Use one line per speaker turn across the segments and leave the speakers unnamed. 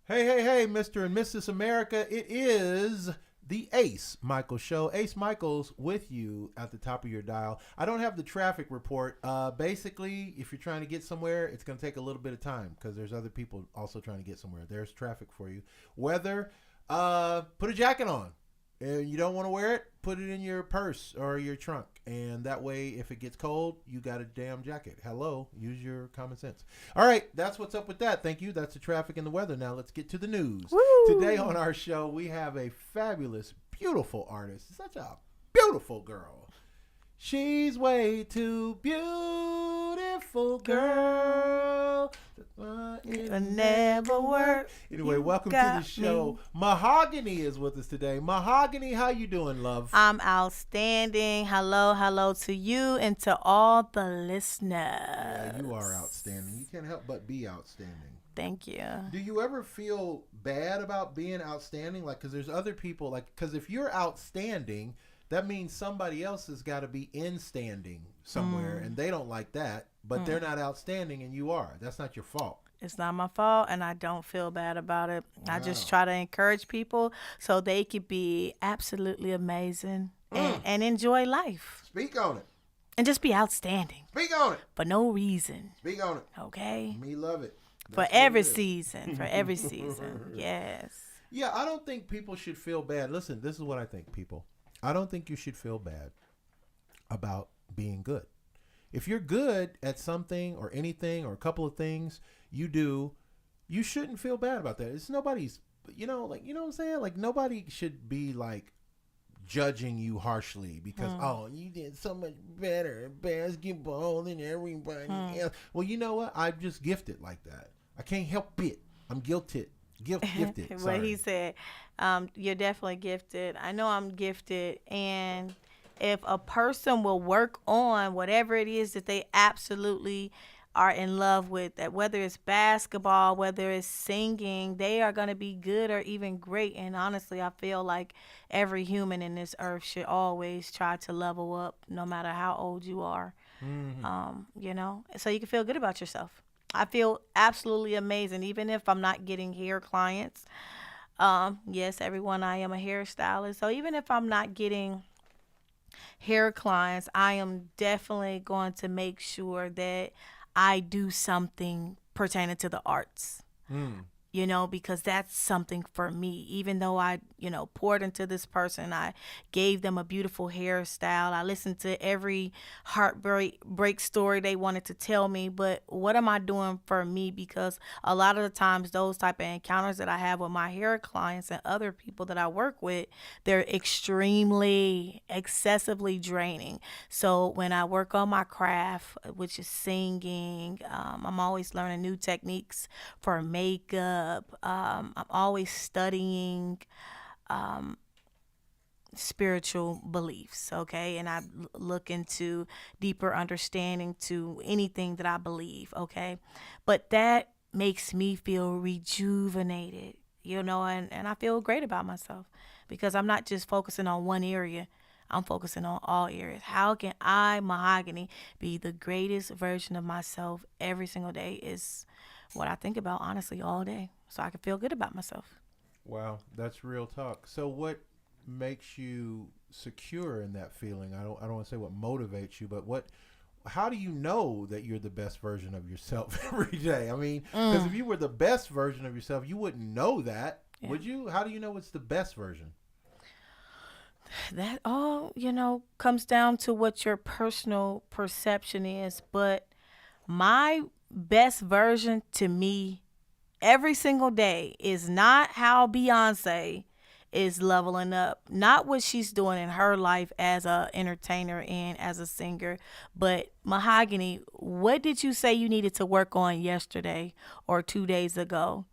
Hey, hey, hey, Mr. and Mrs. America. It is the Ace Michael Show. Ace Michaels with you at the top of your dial. I don't have the traffic report. Basically, if you're trying to get somewhere, it's going to take a little bit of time because there's other people also trying to get somewhere. There's traffic for you. Weather, put a jacket on. And you don't want to wear it, put it in your purse or your trunk. And that way, if it gets cold, you got a damn jacket. Hello, use your common sense. All right, that's what's up with that. Thank you. That's the traffic and the weather. Now let's get to the news. Today
Woo!
on our show, we have a fabulous, beautiful artist. Such a beautiful girl. She's way too beautiful, girl.
It'll never work.
Anyway,
You
welcome to the
got
show.
me.
Mahogany is with us today. Mahogany, how you doing, love?
I'm outstanding. Hello, hello to you and to all the
Yeah, you are
listeners.
outstanding. You can't help but be outstanding.
Thank you.
Do you ever feel bad about being outstanding? Like, because there's other people, like, because if you're outstanding, that means somebody else has got to be in standing somewhere, and they don't like that, but they're not outstanding, and you are. That's not your fault.
It's not my fault and I don't feel bad about it. I just
Wow.
try to encourage people so they could be absolutely amazing and enjoy life
Speak on it.
and just be outstanding
Speak on it.
for no reason.
Speak on it.
Okay?
Me love it.
For
That's what
every
it is.
season. For every season. Yes.
Yeah, I don't think people should feel bad. Listen, this is what I think, people. I don't think you should feel bad about being good. If you're good at something or anything or a couple of things you do, you shouldn't feel bad about that. It's nobody's, you know what I'm saying? Like, nobody should be like judging you harshly because, oh, you did so much better at basketball than everybody else. Well, you know what? I'm just gifted like that. I can't help it. I'm guilted. Gifted.
What he
Sorry.
said, you're definitely gifted. I know I'm gifted. And if a person will work on whatever it is that they absolutely are in love with, that whether it's basketball, whether it's singing, they are going to be good or even great. And honestly, I feel like every human in this earth should always try to level up no matter how old you are, so you can feel good about yourself. I feel absolutely amazing, even if I'm not getting hair clients. Yes, everyone, I am a hairstylist. So even if I'm not getting hair clients, I am definitely going to make sure that I do something pertaining to the arts. Because that's something for me. Even though I, poured into this person, I gave them a beautiful hairstyle. I listened to every heartbreak story they wanted to tell me. But what am I doing for me? Because a lot of the times, those type of encounters that I have with my hair clients and other people that I work with, they're extremely, excessively draining. So when I work on my craft, which is singing, I'm always learning new techniques for makeup. I'm always studying spiritual beliefs, okay? And I look into deeper understanding to anything that I believe, okay? But that makes me feel rejuvenated, and I feel great about myself because I'm not just focusing on one area. I'm focusing on all areas. How can I, Mahogany, be the greatest version of myself every single day is what I think about, honestly, all day. So I can feel good about myself.
Wow, that's real talk. So what makes you secure in that feeling? I don't want to say what motivates you, but how do you know that you're the best version of yourself every day? I mean, because if you were the best version of yourself, you wouldn't know that, would you? How do you know it's the best version?
That all, comes down to what your personal perception is. But my best version to me every single day is not how Beyonce is leveling up, not what she's doing in her life as a entertainer and as a singer, but Mahogany, what did you say you needed to work on yesterday or 2 days ago?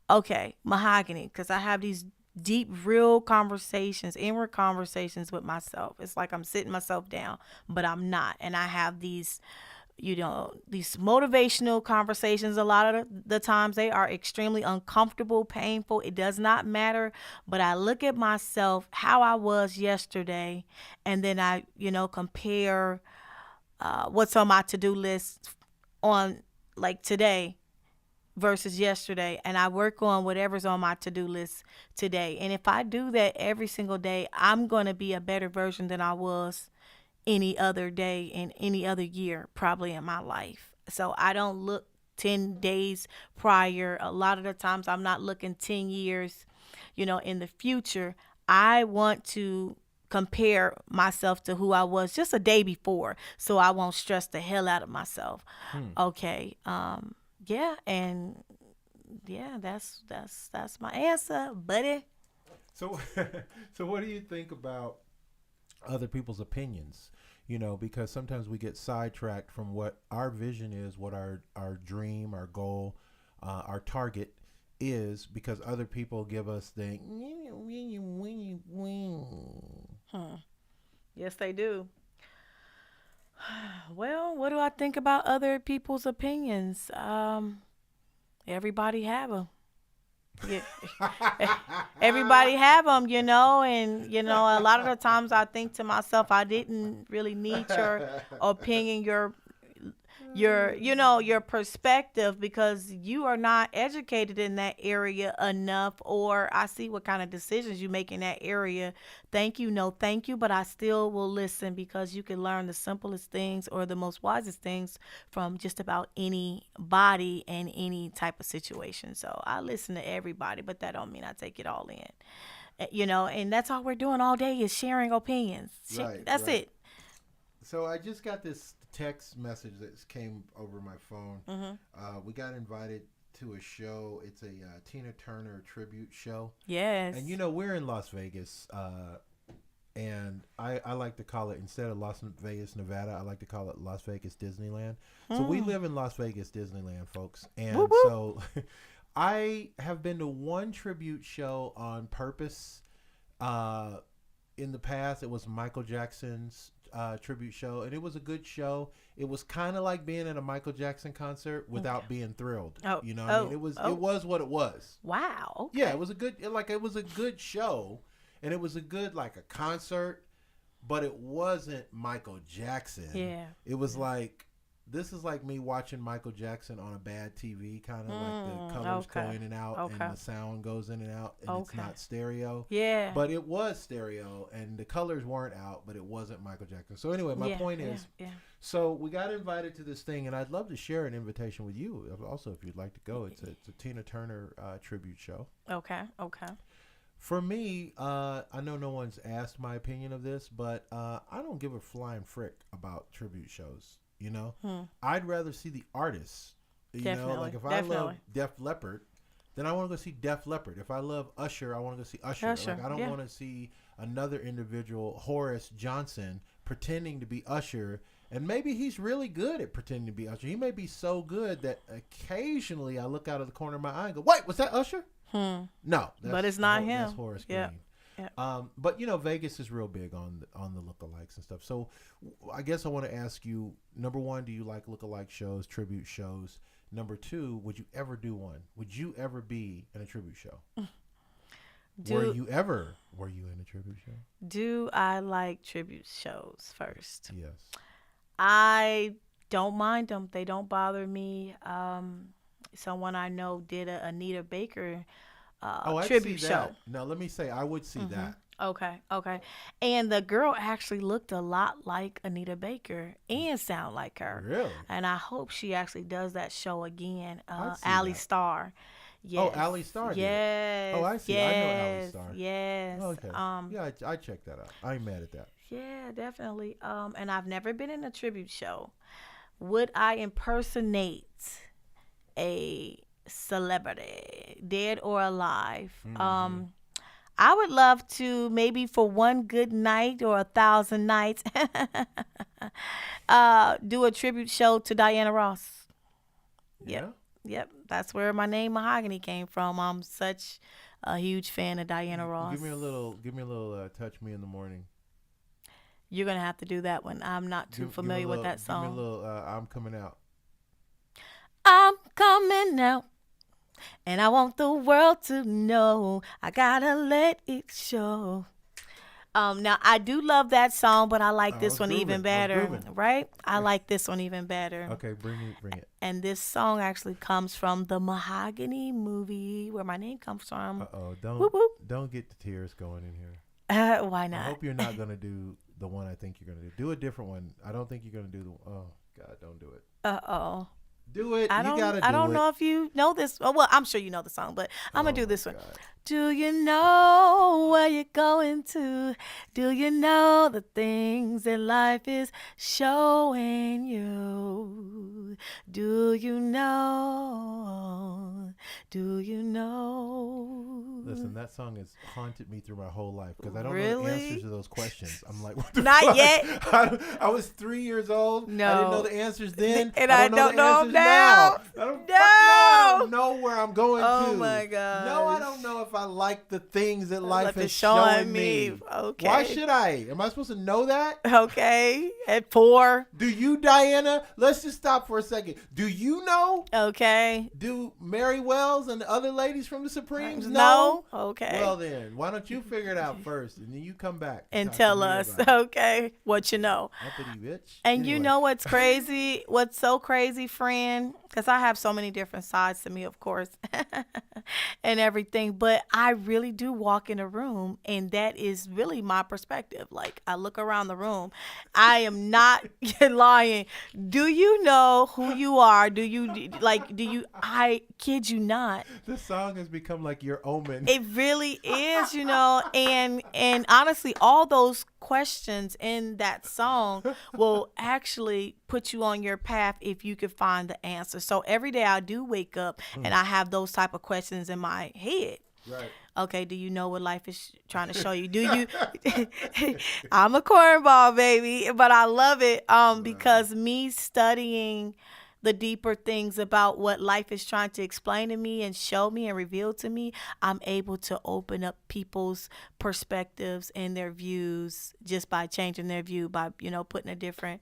Okay, Mahogany, because I have these deep, real conversations, inward conversations with myself. It's like I'm sitting myself down, but I'm not. And I have these motivational conversations. A lot of the times they are extremely uncomfortable, painful. It does not matter. But I look at myself, how I was yesterday, and then I, compare what's on my to-do list on like today versus yesterday, and I work on whatever's on my to-do list today. And if I do that every single day, I'm going to be a better version than I was any other day in any other year probably in my life. So I don't look 10 days prior. A lot of the times I'm not looking 10 years, in the future. I want to compare myself to who I was just a day before so I won't stress the hell out of myself. Okay. Yeah, and yeah, that's my answer, buddy.
So, so what do you think about other people's opinions? Because sometimes we get sidetracked from what our vision is, what our dream, our goal, our target is, because other people give us the
Yes, they do. Well, what do I think about other people's opinions? Everybody have them. Yeah. Everybody have them, and a lot of the times I think to myself, I didn't really need your opinion, your perspective, because you are not educated in that area enough, or I see what kind of decisions you make in that area. Thank you, no thank you, but I still will listen, because you can learn the simplest things or the most wisest things from just about anybody and any type of situation. So I listen to everybody, but that don't mean I take it all in. And that's all we're doing all day is sharing opinions.
Right,
That's
right.
it.
So I just got this text message that came over my phone. We got invited to a show. It's a Tina Turner tribute show.
Yes.
And we're in Las Vegas, and I like to call it, instead of Las Vegas, Nevada, I like to call it Las Vegas Disneyland. So we live in Las Vegas Disneyland, folks. And
Whoop, whoop.
so I have been to one tribute show on purpose. In the past, it was Michael Jackson's tribute show, and it was a good show. It was kind of like being at a Michael Jackson concert without being thrilled.
Oh,
What I mean? It was what it was.
Wow. Okay.
Yeah, it was a good show, and it was a good, like, a concert, but it wasn't Michael Jackson.
Yeah.
It was like, this is like me watching Michael Jackson on a bad TV, kind of like the colors go in and out, and the sound goes in and out, and it's not stereo.
Yeah.
But it was stereo, and the colors weren't out, but it wasn't Michael Jackson. So anyway, my point is, so we got invited to this thing, and I'd love to share an invitation with you also if you'd like to go. It's a Tina Turner tribute show.
Okay.
For me, I know no one's asked my opinion of this, but I don't give a flying frick about tribute shows. I'd rather see the artists.
Definitely.
Like if I love Def Leppard, then I want to go see Def Leppard. If I love Usher, I want to go see Usher. Like I don't want to see another individual, Horace Johnson, pretending to be Usher. And maybe he's really good at pretending to be Usher. He may be so good that occasionally I look out of the corner of my eye and go, "Wait, was that Usher?" No,
but it's not him.
That's Horace Green. But Vegas is real big on the lookalikes and stuff. So I guess I want to ask you: number one, do you like lookalike shows, tribute shows? Number two, would you ever do one? Would you ever be in a tribute show? Were you in a tribute show?
Do I like tribute shows first?
Yes.
I don't mind them. They don't bother me. Someone I know did a Anita Baker tribute show.
No, let me say I would see that.
Okay. And the girl actually looked a lot like Anita Baker and sound like her.
Really?
And I hope she actually does that show again.
Ali
Starr. Yes.
Oh, Ali Starr did.
Yes.
Oh, I see.
Yes.
I know Ali Starr.
Yes.
Oh, okay. Yeah, I checked that out. I ain't mad at that.
Yeah, definitely. And I've never been in a tribute show. Would I impersonate a celebrity, dead or alive? I would love to, maybe for one good night or 1,000 nights, do a tribute show to Diana Ross.
Yeah.
Yep. That's where my name Mahogany came from. I'm such a huge fan of Diana Ross.
Give me a little touch me in the morning.
You're gonna have to do that one. I'm not too familiar with that song.
Give me a little I'm coming out.
I'm coming out, and I want the world to know. I gotta let it show. Now I do love that song, but I like
I
this
was
one even
grooving. I was
better,
grooving.
right? I like this one even better.
Okay, bring it.
And this song actually comes from the Mahogany movie, where my name comes from.
Uh-oh,
Whoop, whoop.
don't get the tears going in here.
Why
I
not?
hope you're not going to do the one I think you're going to do. Do a different one. I don't think you're going to do the oh god, don't do it.
Uh-oh.
Do it.
I
You
don't.
got to do
I don't
it.
know if you know this. Oh, well, I'm sure you know the song, but I'm gonna
Oh
do
my
this one.
God.
Do you know where you're going to? Do you know the things that life is showing you? Do you know? Do you know?
Listen, that song has haunted me through my whole life because I don't know
Really?
the answers to those questions. I'm like, what the
Not
fuck?
yet.
I was 3 years old. I didn't
No.
know the answers then.
And I
don't
don't
the
know
answers
now.
now. I don't, fuck no, I don't
No.
know where I'm going
Oh
to.
my gosh.
No, I don't know if I like the things that life
Life
is
is showing
me.
me. Okay.
Why should I? Am I supposed to know that?
Okay. At 4.
Do you, Diana? Let's just stop for a second. Do you know?
Okay.
Do Mary Wells and the other ladies from the Supremes
No.
know?
Okay.
Well then, why don't you figure it out first, and then you come back
And
talk to
tell
me
us,
about it.
okay, what you know.
Uppity bitch.
And you
Anyway.
know what's crazy? What's so crazy, friend? Because I have so many different sides to me, of course, and everything. But I really do walk in a room, and that is really my perspective. Like, I look around the room. I am not lying. Do you know who you are? Do you, I kid you not.
This song has become like your omen.
It really is, and honestly, all those questions in that song will actually put you on your path if you can find the answer. So every day I do wake up and I have those type of questions in my head.
Right.
Okay, do you know what life is trying to show you? Do you? I'm a cornball, baby, but I love it because me studying the deeper things about what life is trying to explain to me and show me and reveal to me, I'm able to open up people's perspectives and their views just by changing their view, by, putting a different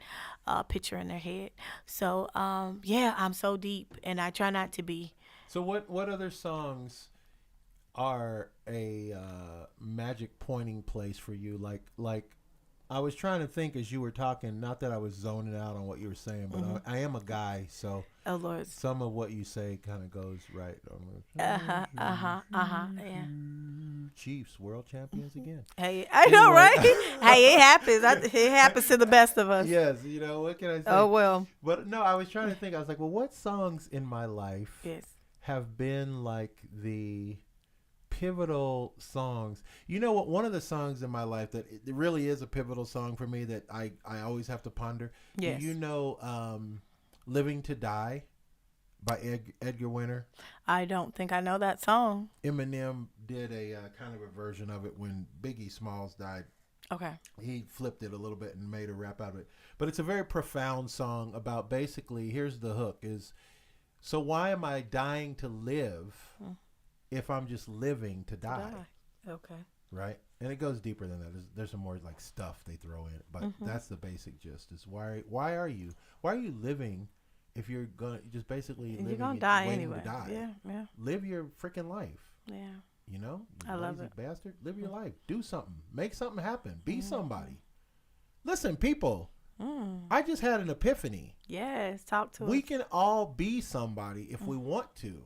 picture in their head. So, yeah, I'm so deep, and I try not to be.
So what other songs are a magic pointing place for you? Like I was trying to think as you were talking, not that I was zoning out on what you were saying, but I am a guy, so
Oh, Lord.
some of what you say kind of goes right.
Yeah.
Chiefs, world champions again.
Hey, I know,
Anyway.
right? Hey, it happens. It happens to the best of us.
Yes, what can I say?
Oh, well.
But no, I was trying to think. I was like, well, what songs in my life
Yes.
have been like the pivotal songs? You know what? One of the songs in my life that it really is a pivotal song for me that I always have to ponder.
Yes.
Do you know Living to Die by Edgar Winter?
I don't think I know that song.
Eminem did a kind of a version of it when Biggie Smalls died.
Okay.
He flipped it a little bit and made a rap out of it. But it's a very profound song about basically, here's the hook is, so why am I dying to live if I'm just living to die?
Okay.
Right? And it goes deeper than that. There's some more like stuff they throw in, but that's the basic gist is why are you living if you're gonna just basically living
You're gonna
and
die
waiting
anyway.
to die?
Yeah.
Live your freaking life.
Yeah.
You know? You
I love
lazy
it.
bastard. Live your life. Do something. Make something happen. Be somebody. Listen, people. I just had an epiphany.
Yes. Talk to
We
us.
can all be somebody if we want to.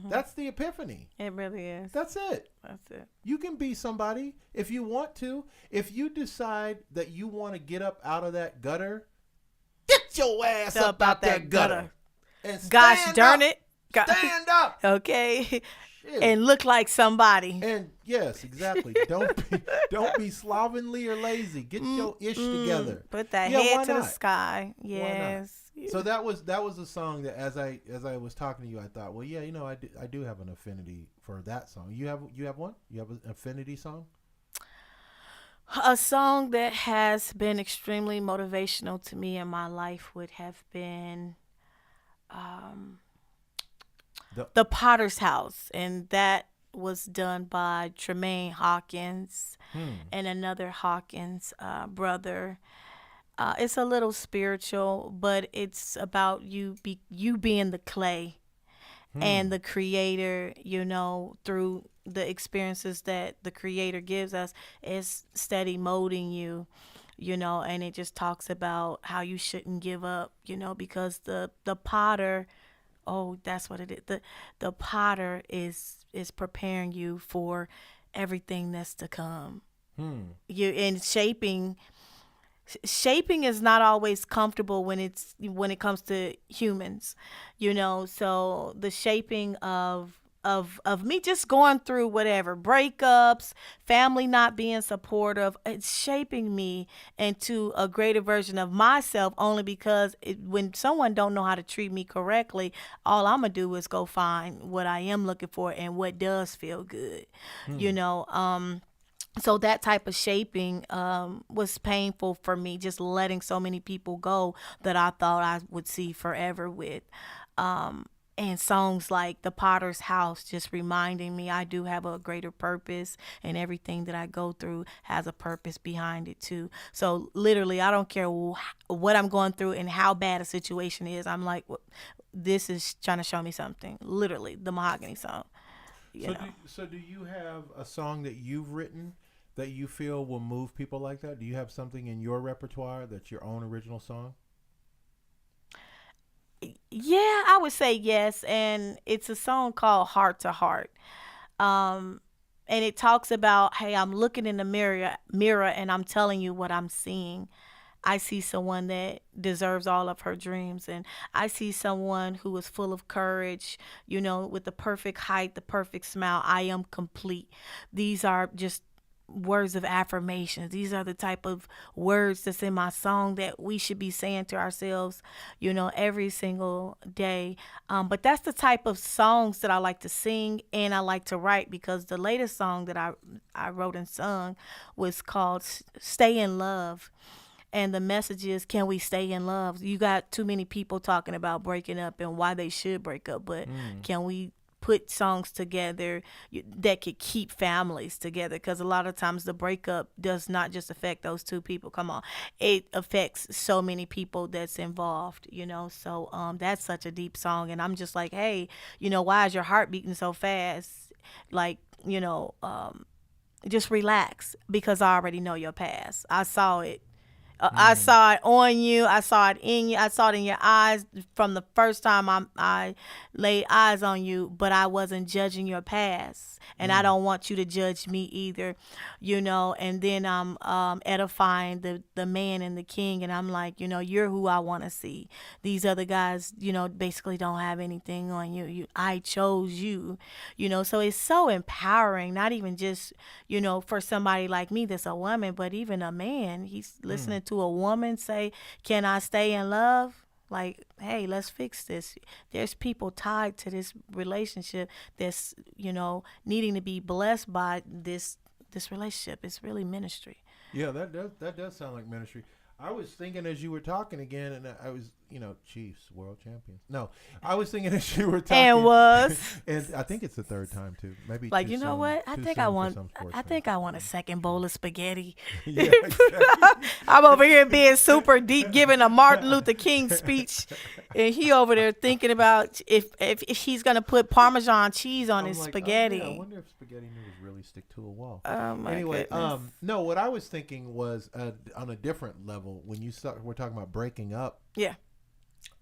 That's the epiphany.
It really is.
That's it.
That's it.
You can be somebody if you want to. If you decide that you want to get up out of that gutter, get your ass up out that gutter. And
Gosh
stand
darn
up.
it.
Stand up.
Okay.
Shit.
And look like somebody.
And yes, exactly. Don't be slovenly or lazy. Get your ish together.
Put that
Yeah, why
head to the
not?
sky.
not?
Yes.
So that was a song that as I was talking to you, I thought, well, yeah, I do have an affinity for that song. You have one? You have an affinity song?
A song that has been extremely motivational to me in my life would have been The Potter's House, and that was done by Tremaine Hawkins and another Hawkins brother. It's a little spiritual, but it's about you being the clay, and the creator, you know, through the experiences that the creator gives us, is steady molding you, you know. And it just talks about how you shouldn't give up, you know, because the potter, oh, that's what it is, the potter is preparing you for everything that's to come. You and shaping is not always comfortable when it comes to humans, you know. So the shaping of me just going through whatever breakups, family not being supportive, it's shaping me into a greater version of myself, only because when someone don't know how to treat me correctly, all I'm gonna do is go find what I am looking for and what does feel good, you know. So that type of shaping was painful for me, just letting so many people go that I thought I would see forever with. And songs like The Potter's House just reminding me I do have a greater purpose, and everything that I go through has a purpose behind it too. So literally, I don't care what I'm going through and how bad a situation is. I'm like, this is trying to show me something. Literally, the Mahogany song.
So do you have a song that you've written that you feel will move people like that? Do you have something in your repertoire that's your own original song?
Yeah, I would say yes. And it's a song called Heart to Heart. And it talks about, hey, I'm looking in the mirror and I'm telling you what I'm seeing. I see someone that deserves all of her dreams. And I see someone who is full of courage, you know, with the perfect height, the perfect smile. I am complete. These are just words of affirmation. These are the type of words that's in my song that we should be saying to ourselves, you know, every single day. But that's the type of songs that I like to sing and I like to write, because the latest song that I wrote and sung was called Stay in Love. And the message is, can we stay in love? You got too many people talking about breaking up and why they should break up, but can we put songs together that could keep families together? Because a lot of times the breakup does not just affect those two people. Come on, it affects so many people that's involved, you know. So that's such a deep song, and I'm just like, hey, you know, why is your heart beating so fast? Like, you know, just relax, because I already know your past. I saw it. I saw it on you. I saw it in you. I saw it in your eyes from the first time I laid eyes on you, but I wasn't judging your past. And I don't want you to judge me either, you know. And then I'm edifying the man and the king. And I'm like, you know, you're who I want to see. These other guys, you know, basically don't have anything on you. I chose you, you know. So it's so empowering, not even just, you know, for somebody like me that's a woman, but even a man. He's listening to a woman say, can I stay in love? Like, hey, let's fix this. There's people tied to this relationship that's, you know, needing to be blessed by this relationship. It's really ministry.
Yeah, that does sound like ministry. I was thinking as you were talking again, and I was, you know, Chiefs, world champions. No, I was thinking as you were talking.
And was.
And I think it's the third time, too. Maybe
like,
too
you know
soon,
what? I think I want a second bowl of spaghetti.
Yeah, exactly.
I'm over here being super deep, giving a Martin Luther King speech. And he over there thinking about if he's going to put Parmesan cheese on his spaghetti.
Oh, yeah, I wonder if spaghetti noodles really stick to a wall.
Oh, my goodness.
No, what I was thinking was on a different level, when we're talking about breaking up.
Yeah.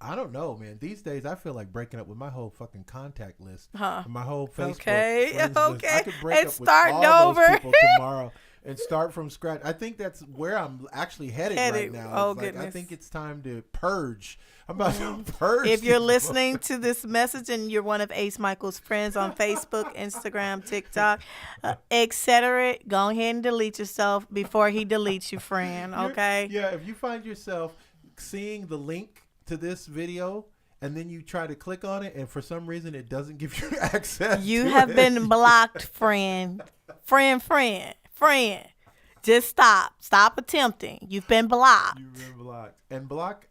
I don't know, man. These days, I feel like breaking up with my whole fucking contact list, my whole Facebook friends list. I could break up with all those people tomorrow and start from scratch. I think that's where I'm actually headed right now.
Oh,
like,
goodness.
I think it's time to purge. I'm about to purge.
If you're listening to this message and you're one of Ace Michael's friends on Facebook, Instagram, TikTok, etc., go ahead and delete yourself before he deletes you, friend. Okay?
Yeah, if you find yourself seeing the link to this video and then you try to click on it and for some reason it doesn't give you access,
you have been blocked, friend. Just stop. Stop attempting. You've been blocked.
You've been blocked. And block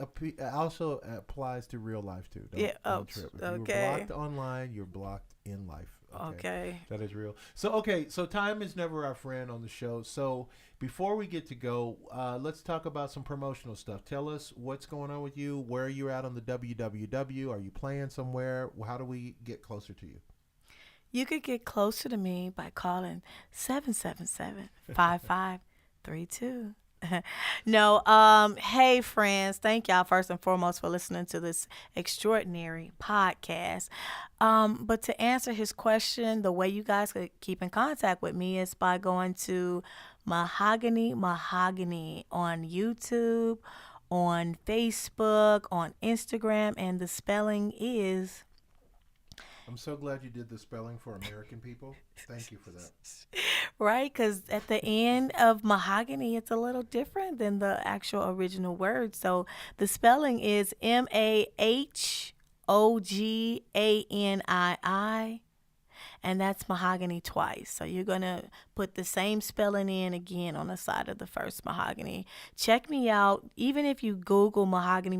also applies to real life too. Don't trip. If you were blocked online, you're blocked in life.
Okay.
That is real. So time is never our friend on the show. So before we get to go, let's talk about some promotional stuff. Tell us what's going on with you. Where are you at on the WWW? Are you playing somewhere? How do we get closer to you?
You could get closer to me by calling 777-5532. No, hey friends, thank y'all first and foremost for listening to this extraordinary podcast. But to answer his question, the way you guys could keep in contact with me is by going to Mahogany on YouTube, on Facebook, on Instagram, and the spelling is...
I'm so glad you did the spelling for American people. Thank you for that.
Right, because at the end of mahogany, it's a little different than the actual original word. So the spelling is Mahoganii, and that's mahogany twice. So you're going to put the same spelling in again on the side of the first mahogany. Check me out. Even if you Google mahogany,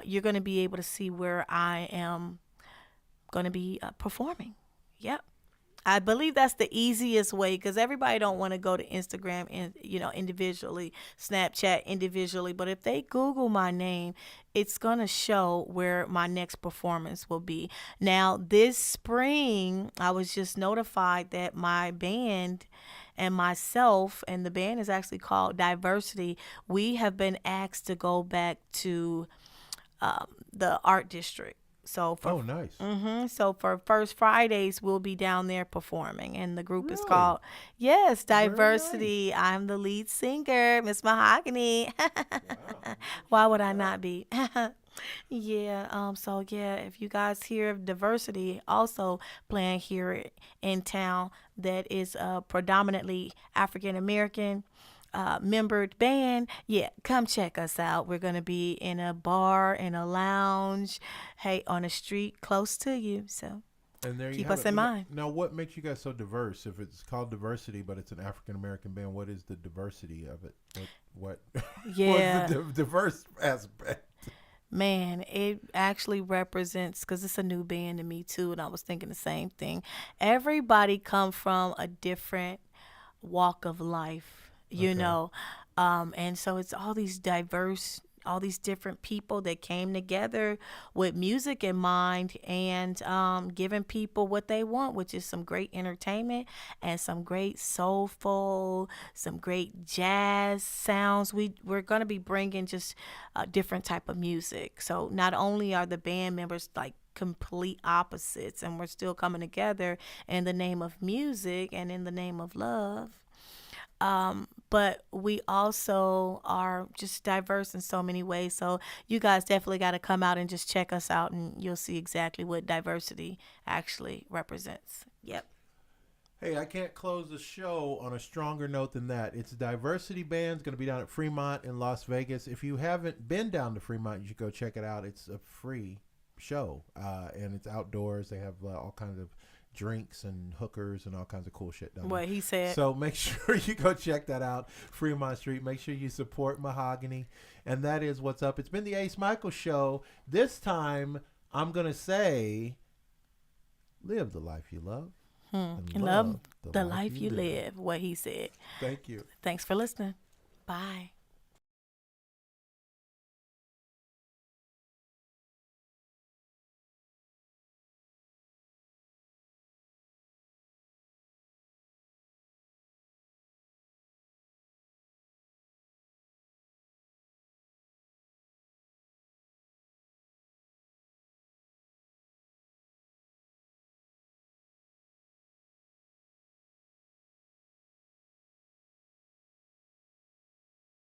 you're going to be able to see where I am going to be performing. Yep. I believe that's the easiest way because everybody don't want to go to Instagram and, individually, Snapchat individually. But if they Google my name, it's going to show where my next performance will be. Now, this spring, I was just notified that my band and myself, and the band is actually called Diversity, we have been asked to go back to the art district. So
nice.
So for First Fridays, we'll be down there performing, and the group is
Really?
called Diversity.
Nice.
I'm the lead singer, Miss Mahogany.
Wow.
Why would I not be? Yeah. If you guys hear of Diversity also playing here in town, that is predominantly African American membered band, come check us out. We're going to be in a bar, in a lounge, on a street close to you. So
And there you
keep
have
us
it.
in mind.
Now, what makes you guys so diverse? If it's called Diversity, but it's an African American band, what is the diversity of it? What
Yeah.
what's the diverse aspect?
Man, it actually represents, because it's a new band to me too, and I was thinking the same thing. Everybody come from a different walk of life,
Okay.
and so it's all these different people that came together with music in mind and giving people what they want, which is some great entertainment and some great soulful, some great jazz sounds. We're going to be bringing just a different type of music. So not only are the band members like complete opposites, and we're still coming together in the name of music and in the name of love, but we also are just diverse in so many ways. So you guys definitely got to come out and just check us out, and you'll see exactly what diversity actually represents. Yep.
Hey, I can't close the show on a stronger note than that. It's Diversity Band's going to be down at Fremont in Las Vegas. If you haven't been down to Fremont, you should go check it out. It's a free show, and it's outdoors. They have all kinds of drinks and hookers and all kinds of cool shit down there.
What he said.
So make sure you go check that out, Fremont Street. Make sure you support Mahogany. And that is what's up. It's been the Ace Michael Show. This time, I'm going to say, live the life you love. And
love the life you live, what he said.
Thank you.
Thanks for listening. Bye.